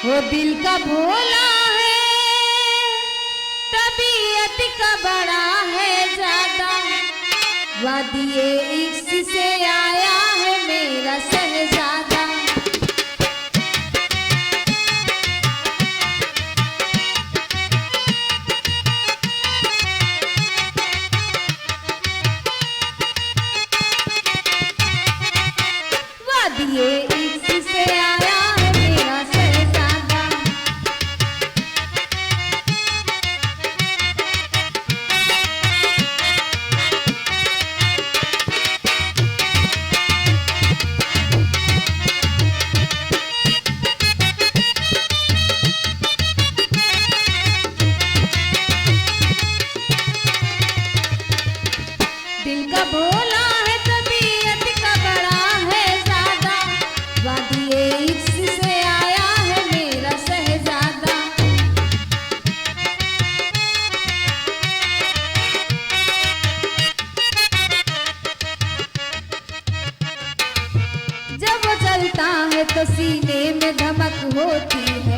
वो दिल का भोला है, तबीयत का बड़ा है ज्यादा, वादिये इश्क से आया है मेरा शहजादा। वादिये इश्क से आया है मेरा शहजादा। दिल का भोला है, तबीयत का बड़ा है ज्यादा, वादिये इश्क से आया है मेरा शहजादा। जब वो चलता है तो सीने में धमक होती है,